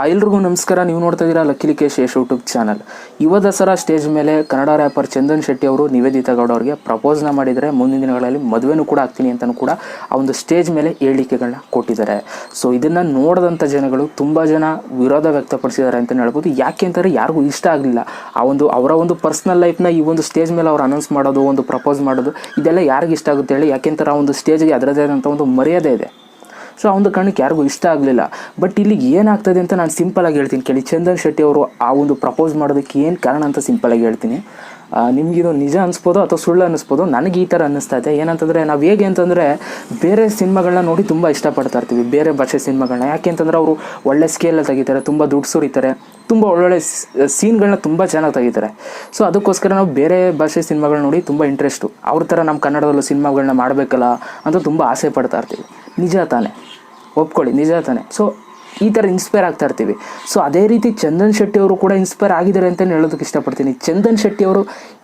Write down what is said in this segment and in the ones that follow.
ಎಲ್ರಿಗೂ ನಮಸ್ಕಾರ. ನೀವು ನೋಡ್ತಾ ಇದ್ದೀರಾ ಲಕ್ಕೀಶ್ ಯಶ್ ಯೂಟ್ಯೂಬ್ ಚಾನಲ್. ಯುವ ದಸರಾ ಸ್ಟೇಜ್ ಮೇಲೆ ಕನ್ನಡ ರ್ಯಾಪರ್ ಚಂದನ್ ಶೆಟ್ಟಿ ಅವರು ನಿವೇದಿತಾ ಗೌಡ ಅವರಿಗೆ ಪ್ರಪೋಸ್ನ ಮಾಡಿದರೆ ಮುಂದಿನ ದಿನಗಳಲ್ಲಿ ಮದುವೆನೂ ಕೂಡ ಆಗ್ತೀನಿ ಅಂತಲೂ ಕೂಡ ಆ ಒಂದು ಸ್ಟೇಜ್ ಮೇಲೆ ಹೇಳಿಕೆಗಳನ್ನ ಕೊಟ್ಟಿದ್ದಾರೆ. ಸೊ ಇದನ್ನು ನೋಡಿದಂಥ ಜನಗಳು ತುಂಬ ಜನ ವಿರೋಧ ವ್ಯಕ್ತಪಡಿಸಿದ್ದಾರೆ ಅಂತಲೇ ಹೇಳ್ಬೋದು. ಯಾಕೆ ಅಂತಂದರೆ ಯಾರಿಗೂ ಇಷ್ಟ ಆಗಲಿಲ್ಲ. ಅವರ ಒಂದು ಪರ್ಸ್ನಲ್ ಲೈಫ್ನ ಈ ಒಂದು ಸ್ಟೇಜ್ ಮೇಲೆ ಅವ್ರು ಅನೌನ್ಸ್ ಮಾಡೋದು, ಒಂದು ಪ್ರಪೋಸ್ ಮಾಡೋದು, ಇದೆಲ್ಲ ಯಾರಿಗೆ ಇಷ್ಟ ಆಗುತ್ತೆ ಹೇಳಿ? ಯಾಕೆಂತಾರೆ ಆ ಒಂದು ಸ್ಟೇಜ್ಗೆ ಅದರದೇ ಆದಂಥ ಒಂದು ಮರ್ಯಾದೆ ಇದೆ. ಸೊ ಆ ಒಂದು ಕಾರಣಕ್ಕೆ ಯಾರಿಗೂ ಇಷ್ಟ ಆಗಲಿಲ್ಲ. ಬಟ್ ಇಲ್ಲಿ ಏನಾಗ್ತದೆ ಅಂತ ನಾನು ಸಿಂಪಲಾಗಿ ಹೇಳ್ತೀನಿ ಕೇಳಿ. ಚಂದನ್ ಶೆಟ್ಟಿ ಅವರು ಆ ಒಂದು ಪ್ರಪೋಸ್ ಮಾಡೋದಕ್ಕೆ ಏನು ಕಾರಣ ಅಂತ ಸಿಂಪಲಾಗಿ ಹೇಳ್ತೀನಿ. ನಿಮಗಿದು ನಿಜ ಅನಿಸ್ಬೋದು ಅಥವಾ ಸುಳ್ಳು ಅನ್ನಿಸ್ಬೋದು. ನನಗೆ ಈ ಥರ ಅನ್ನಿಸ್ತಾ ಇದೆ. ಏನಂತಂದರೆ ನಾವು ಹೇಗೆ ಅಂತಂದರೆ ಬೇರೆ ಸಿನಿಮಾಗಳನ್ನ ನೋಡಿ ತುಂಬ ಇಷ್ಟಪಡ್ತಾ ಇರ್ತೀವಿ, ಬೇರೆ ಭಾಷೆ ಸಿನಿಮಾಗಳನ್ನ. ಯಾಕೆ ಅಂತಂದರೆ ಅವರು ಒಳ್ಳೆ ಸ್ಕೇಲಲ್ಲಿ ತೆಗಿತಾರೆ, ತುಂಬ ದುಡ್ಡು ಸುರಿತಾರೆ, ತುಂಬ ಒಳ್ಳೊಳ್ಳೆ ಸೀನ್ಗಳನ್ನ ತುಂಬ ಚೆನ್ನಾಗಿ ತೆಗಿತಾರೆ. ಸೊ ಅದಕ್ಕೋಸ್ಕರ ನಾವು ಬೇರೆ ಭಾಷೆ ಸಿನಿಮಾಗಳನ್ನ ನೋಡಿ ತುಂಬ ಇಂಟ್ರೆಸ್ಟು. ಅವ್ರ ಥರ ನಮ್ಮ ಕನ್ನಡದಲ್ಲೂ ಸಿನಿಮಾಗಳನ್ನ ಮಾಡಬೇಕಲ್ಲ ಅಂತ ತುಂಬ ಆಸೆ ಪಡ್ತಾ ಇರ್ತೀವಿ. ನಿಜ ತಾನೆ, ಒಪ್ಕೊಳ್ಳಿ, ನಿಜ ತಾನೆ. ಸೊ ಈ ಥರ ಇನ್ಸ್ಪೈರ್ ಆಗ್ತಾ ಇರ್ತೀವಿ. ಸೊ ಅದೇ ರೀತಿ ಚಂದನ್ ಶೆಟ್ಟಿ ಅವರು ಕೂಡ ಇನ್ಸ್ಪೈರ್ ಆಗಿದ್ದಾರೆ ಅಂತ ಹೇಳೋದಕ್ಕೆ ಇಷ್ಟಪಡ್ತೀನಿ. ಚಂದನ್ ಶೆಟ್ಟಿ ಅವರು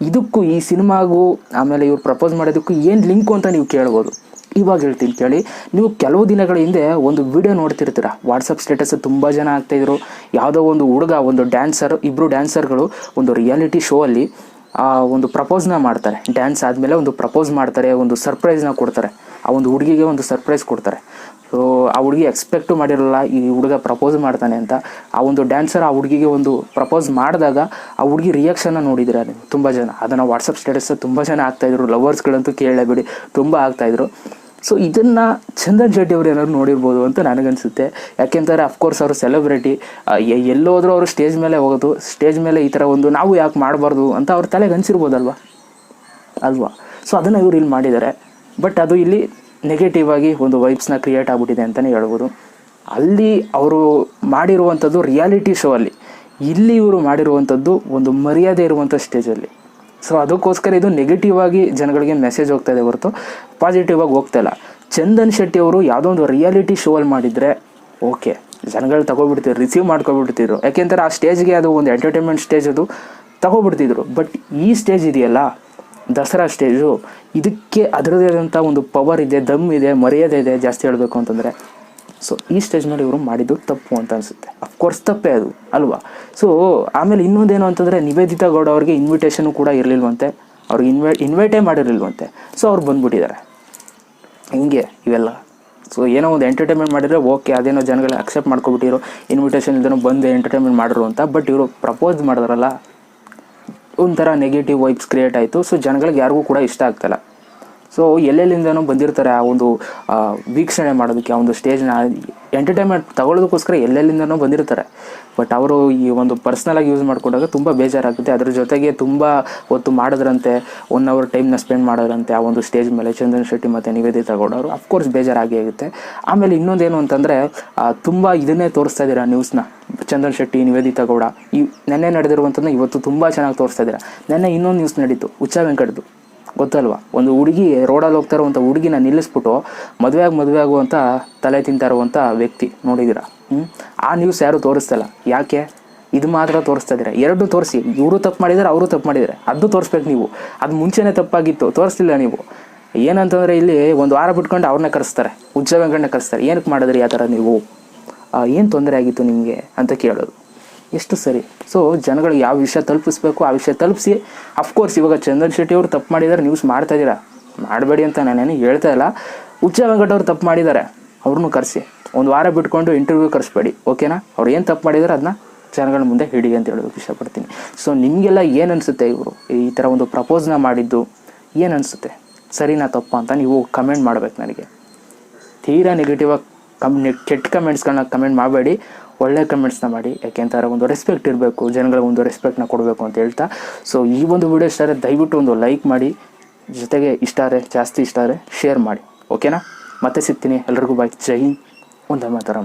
ಇದಕ್ಕೂ, ಈ ಸಿನಿಮಾಗೂ, ಆಮೇಲೆ ಇವ್ರು ಪ್ರಪೋಸ್ ಮಾಡೋದಕ್ಕೂ ಏನು ಲಿಂಕು ಅಂತ ನೀವು ಕೇಳ್ಬೋದು. ಇವಾಗ ಹೇಳ್ತೀನಿ ಕೇಳಿ. ನೀವು ಕೆಲವು ದಿನಗಳ ಹಿಂದೆ ಒಂದು ವಿಡಿಯೋ ನೋಡ್ತಿರ್ತೀರ, ವಾಟ್ಸಪ್ ಸ್ಟೇಟಸ್ ತುಂಬ ಜನ ಆಗ್ತಾಯಿದ್ರು. ಯಾವುದೋ ಒಂದು ಹುಡುಗ, ಒಂದು ಡ್ಯಾನ್ಸರ್, ಇಬ್ಬರು ಡ್ಯಾನ್ಸರ್ಗಳು ಒಂದು ರಿಯಾಲಿಟಿ ಶೋ ಅಲ್ಲಿ ಒಂದು ಪ್ರಪೋಸ್ನ ಮಾಡ್ತಾರೆ. ಡ್ಯಾನ್ಸ್ ಆದಮೇಲೆ ಒಂದು ಪ್ರಪೋಸ್ ಮಾಡ್ತಾರೆ, ಒಂದು ಸರ್ಪ್ರೈಸ್ನ ಕೊಡ್ತಾರೆ. ಆ ಒಂದು ಹುಡುಗಿಗೆ ಒಂದು ಸರ್ಪ್ರೈಸ್ ಕೊಡ್ತಾರೆ. ಸೊ ಆ ಹುಡುಗಿ ಎಕ್ಸ್ಪೆಕ್ಟು ಮಾಡಿರಲ್ಲ ಈ ಹುಡುಗ ಪ್ರಪೋಸ್ ಮಾಡ್ತಾನೆ ಅಂತ. ಆ ಒಂದು ಡ್ಯಾನ್ಸರ್ ಆ ಹುಡುಗಿಗೆ ಒಂದು ಪ್ರಪೋಸ್ ಮಾಡಿದಾಗ ಆ ಹುಡುಗಿ ರಿಯಾಕ್ಷನ್ನ ನೋಡಿದ್ರೆ ನೀವು ತುಂಬ ಜನ, ಅದನ್ನು ವಾಟ್ಸಪ್ ಸ್ಟೇಟಸ್ ತುಂಬ ಜನ ಆಗ್ತಾಯಿದ್ರು. ಲವರ್ಸ್ಗಳಂತೂ ಕೇಳಲೇಬೇಡಿ, ತುಂಬ ಆಗ್ತಾಯಿದ್ರು. ಸೊ ಇದನ್ನು ಚಂದನ್ ಶೆಟ್ಟಿ ಅವರು ಏನಾದ್ರು ನೋಡಿರ್ಬೋದು ಅಂತ ನನಗನ್ಸುತ್ತೆ. ಯಾಕೆಂತಾರೆ ಅಫ್ಕೋರ್ಸ್ ಅವರು ಸೆಲೆಬ್ರಿಟಿ, ಎಲ್ಲೋದ್ರೂ ಅವರು ಸ್ಟೇಜ್ ಮೇಲೆ ಹೋಗೋದು, ಸ್ಟೇಜ್ ಮೇಲೆ ಈ ಥರ ಒಂದು ನಾವು ಯಾಕೆ ಮಾಡಬಾರ್ದು ಅಂತ ಅವ್ರ ತಲೆಗೆ ಅನಿಸಿರ್ಬೋದಲ್ವಾ ಅಲ್ವಾ? ಸೊ ಅದನ್ನು ಇವ್ರು ಇಲ್ಲಿ ಮಾಡಿದ್ದಾರೆ. ಬಟ್ ಅದು ಇಲ್ಲಿ ನೆಗೆಟಿವ್ ಆಗಿ ಒಂದು ವೈಬ್ಸ್ನ ಕ್ರಿಯೇಟ್ ಆಗಿಬಿಟ್ಟಿದೆ ಅಂತಲೇ ಹೇಳ್ಬೋದು. ಅಲ್ಲಿ ಅವರು ಮಾಡಿರುವಂಥದ್ದು ರಿಯಾಲಿಟಿ ಶೋ ಅಲ್ಲಿ, ಇಲ್ಲಿ ಇವರು ಮಾಡಿರುವಂಥದ್ದು ಒಂದು ಮರ್ಯಾದೆ ಇರುವಂಥ ಸ್ಟೇಜಲ್ಲಿ. ಸೊ ಅದಕ್ಕೋಸ್ಕರ ಇದು ನೆಗೆಟಿವ್ ಆಗಿ ಜನಗಳಿಗೆ ಮೆಸೇಜ್ ಹೋಗ್ತಾ ಇದೆ ಹೊರತು ಪಾಸಿಟಿವ್ ಆಗಿ ಹೋಗ್ತಾ ಇಲ್ಲ. ಚಂದನ್ ಶೆಟ್ಟಿ ಅವರು ಯಾವುದೋ ಒಂದು ರಿಯಾಲಿಟಿ ಶೋ ಅಲ್ಲಿ ಮಾಡಿದರೆ ಓಕೆ, ಜನಗಳು ತಗೊಬಿಡ್ತಿದ್ರು, ರಿಸೀವ್ ಮಾಡ್ಕೊಬಿಡ್ತಿದ್ರು. ಯಾಕೆಂದರೆ ಆ ಸ್ಟೇಜ್ಗೆ ಅದು ಒಂದು ಎಂಟರ್ಟೈನ್ಮೆಂಟ್ ಸ್ಟೇಜ್, ಅದು ತಗೊಬಿಡ್ತಿದ್ರು. ಬಟ್ ಈ ಸ್ಟೇಜ್ ಇದೆಯಲ್ಲ, ದಸರಾ ಸ್ಟೇಜು, ಇದಕ್ಕೆ ಅದರದೇ ಆದಂಥ ಒಂದು ಪವರ್ ಇದೆ, ದಮ್ ಇದೆ, ಮರ್ಯಾದೆ ಇದೆ, ಜಾಸ್ತಿ ಹೇಳಬೇಕು ಅಂತಂದರೆ. ಸೊ ಈ ಸ್ಟೇಜ್ ಮೇಲೆ ಇವರು ಮಾಡಿದ್ದು ತಪ್ಪು ಅಂತ ಅನಿಸುತ್ತೆ. ಅಫ್ಕೋರ್ಸ್ ತಪ್ಪೇ ಅದು ಅಲ್ವಾ? ಸೊ ಆಮೇಲೆ ಇನ್ನೊಂದೇನು ಅಂತಂದರೆ, ನಿವೇದಿತಾ ಗೌಡ ಅವ್ರಿಗೆ ಇನ್ವಿಟೇಷನು ಕೂಡ ಇರಲಿಲ್ವಂತೆ, ಅವ್ರಿಗೆ ಇನ್ವೈಟೇ ಮಾಡಿರಲಿಲ್ವಂತೆ. ಸೊ ಅವ್ರು ಬಂದುಬಿಟ್ಟಿದ್ದಾರೆ. ಹಿಂಗೆ ಇವೆಲ್ಲ. ಸೊ ಏನೋ ಒಂದು ಎಂಟರ್ಟೈನ್ಮೆಂಟ್ ಮಾಡಿದರೆ ಓಕೆ, ಅದೇನೋ ಜನಗಳು ಅಕ್ಸೆಪ್ಟ್ ಮಾಡ್ಕೊಬಿಟ್ಟಿರೋ, ಇನ್ವಿಟೇಷನ್ ಇಲ್ದೇನೋ ಬಂದು ಎಂಟರ್ಟೈನ್ಮೆಂಟ್ ಮಾಡಿದ್ರು ಅಂತ. ಬಟ್ ಇವರು ಪ್ರಪೋಸ್ ಮಾಡಿದ್ರಲ್ಲ, ಒಂಥರ ನೆಗೆಟಿವ್ ವೈಬ್ಸ್ ಕ್ರಿಯೇಟ್ ಆಯಿತು. ಸೊ ಜನಗಳಿಗೆ ಯಾರಿಗೂ ಕೂಡ ಇಷ್ಟ ಆಗ್ತಾಯಿಲ್ಲ. ಸೊ ಎಲ್ಲೆಲ್ಲಿಂದನೂ ಬಂದಿರ್ತಾರೆ ಆ ಒಂದು ವೀಕ್ಷಣೆ ಮಾಡೋದಕ್ಕೆ, ಆ ಒಂದು ಸ್ಟೇಜ್ನ ಎಂಟರ್ಟೈನ್ಮೆಂಟ್ ತಗೊಳ್ಳೋದಕ್ಕೋಸ್ಕರ ಎಲ್ಲೆಲ್ಲಿಂದನೂ ಬಂದಿರ್ತಾರೆ. ಬಟ್ ಅವರು ಈ ಒಂದು ಪರ್ಸ್ನಲಾಗಿ ಯೂಸ್ ಮಾಡಿಕೊಂಡಾಗ ತುಂಬ ಬೇಜಾರಾಗುತ್ತೆ. ಅದ್ರ ಜೊತೆಗೆ ತುಂಬ ಹೊತ್ತು ಮಾಡಿದ್ರಂತೆ, 1 hour ಟೈಮ್ನ ಸ್ಪೆಂಡ್ ಮಾಡೋದ್ರಂತೆ ಆ ಒಂದು ಸ್ಟೇಜ್ ಮೇಲೆ ಚಂದನ್ ಶೆಟ್ಟಿ ಮತ್ತು ನಿವೇದಿತಾ ಗೌಡ ಅವರು. ಅಫ್ಕೋರ್ಸ್ ಬೇಜಾರಾಗಿ ಆಗುತ್ತೆ. ಆಮೇಲೆ ಇನ್ನೊಂದೇನು ಅಂತಂದರೆ, ತುಂಬ ಇದನ್ನೇ ತೋರಿಸ್ತಾ ಇದ್ದೀರಾ ನ್ಯೂಸ್ನ, ಚಂದನ್ ಶೆಟ್ಟಿ, ನಿವೇದಿತಾ ಗೌಡ. ನೆನ್ನೆ ನಡೆದಿರುವಂಥದ್ದು ಇವತ್ತು ತುಂಬ ಚೆನ್ನಾಗಿ ತೋರಿಸ್ತಾ ಇದ್ದೀರಾ. ನೆನ್ನೆ ಇನ್ನೊಂದು ನ್ಯೂಸ್ ನಡೀತು, ಹುಚ್ಚ ವೆಂಕಟ್ದು, ಗೊತ್ತಲ್ವಾ? ಒಂದು ಹುಡುಗಿ ರೋಡಲ್ಲಿ ಹೋಗ್ತಾ ಇರುವಂಥ ಹುಡುಗಿನ ನಿಲ್ಲಿಸ್ಬಿಟ್ಟು ಮದುವೆ ಆಗುವಂಥ ತಲೆ ತಿಂತಾ ಇರುವಂಥ ವ್ಯಕ್ತಿ ನೋಡಿದ್ದೀರಾ? ಆ ನ್ಯೂಸ್ ಯಾರು ತೋರಿಸ್ತಲ್ಲ. ಯಾಕೆ? ಇದು ಮಾತ್ರ ತೋರಿಸ್ತಾ ಇದ್ದೀರಾ. ಎರಡು ತೋರಿಸಿ, ಇವರು ತಪ್ಪು ಮಾಡಿದ್ದಾರೆ, ಅವರು ತಪ್ಪು ಮಾಡಿದ್ದಾರೆ, ಅದು ತೋರಿಸ್ಬೇಕು ನೀವು. ಅದು ಮುಂಚೆನೇ ತಪ್ಪಾಗಿತ್ತು, ತೋರಿಸ್ಲಿಲ್ಲ ನೀವು. ಏನಂತಂದರೆ ಇಲ್ಲಿ 1 ವಾರ ಬಿಟ್ಕೊಂಡು ಅವ್ರನ್ನ ಕರೆಸ್ತಾರೆ, ಹುಚ್ಚ ವೆಂಕಟನ್ನ ಕರೆಸ್ತಾರೆ. ಏನಕ್ಕೆ ಮಾಡಿದ್ರಿ ಆ ಥರ ನೀವು? ಏನು ತೊಂದರೆ ಆಗಿತ್ತು ನಿಮಗೆ ಅಂತ ಕೇಳೋದು ಎಷ್ಟು ಸರಿ? ಸೊ ಜನಗಳಿಗೆ ಯಾವ ವಿಷಯ ತಲುಪಿಸ್ಬೇಕು ಆ ವಿಷಯ ತಲುಪಿಸಿ. ಅಫ್ಕೋರ್ಸ್ ಇವಾಗ ಚಂದನ್ ಶೆಟ್ಟಿ ಅವರು ತಪ್ಪು ಮಾಡಿದ್ದಾರೆ, ನ್ಯೂಸ್ ಮಾಡ್ತಾಯಿದ್ದೀರಾ, ಮಾಡಬೇಡಿ ಅಂತ ನಾನೇನು ಹೇಳ್ತಾ ಇಲ್ಲ. ಹುಚ್ಚ ವೆಂಕಟ್ ಅವ್ರು ತಪ್ಪು ಮಾಡಿದ್ದಾರೆ, ಅವ್ರನ್ನೂ ಕರೆಸಿ. 1 ವಾರ ಬಿಟ್ಕೊಂಡು ಇಂಟರ್ವ್ಯೂ ಕರೆಸ್ಬೇಡಿ, ಓಕೆನಾ? ಅವ್ರು ಏನು ತಪ್ಪು ಮಾಡಿದ್ದಾರೆ ಅದನ್ನ ಜನಗಳ ಮುಂದೆ ಹಿಡಿ ಅಂತ ಹೇಳೋದಕ್ಕೆ ಇಷ್ಟಪಡ್ತೀನಿ. ಸೊ ನಿಮಗೆಲ್ಲ ಏನು ಅನಿಸುತ್ತೆ? ಇವರು ಈ ಥರ ಒಂದು ಪ್ರಪೋಸ್ನ ಮಾಡಿದ್ದು ಏನು ಅನಿಸುತ್ತೆ? ಸರಿನಾ ತಪ್ಪ ಅಂತ ನೀವು ಕಮೆಂಟ್ ಮಾಡಬೇಕು ನನಗೆ. ತೀರಾ ನೆಗೆಟಿವ್ ಆಗಿ ಕೆಟ್ಟ ಕಮೆಂಟ್ಸ್ಗಳನ್ನ ಕಮೆಂಟ್ ಮಾಡಬೇಡಿ, ಒಳ್ಳೆ ಕಮೆಂಟ್ಸ್ನ ಮಾಡಿ. ಯಾಕೆಂತಾರೆ ಒಂದು ರೆಸ್ಪೆಕ್ಟ್ ಇರಬೇಕು, ಜನಗಳಿಗೆ ಒಂದು ರೆಸ್ಪೆಕ್ಟ್ನ ಕೊಡಬೇಕು ಅಂತ ಹೇಳ್ತಾ. ಸೊ ಈ ಒಂದು ವಿಡಿಯೋ ಇಷ್ಟ ಆದರೆ ದಯವಿಟ್ಟು ಒಂದು ಲೈಕ್ ಮಾಡಿ, ಜೊತೆಗೆ ಜಾಸ್ತಿ ಇಷ್ಟ ಆದರೆ ಶೇರ್ ಮಾಡಿ, ಓಕೆನಾ? ಮತ್ತೆ ಸಿಗ್ತೀನಿ. ಎಲ್ರಿಗೂ ಬಾಯ್. ಜೈ ಹಿಂದ್, ವಂದೇ ಮಾತರಂ.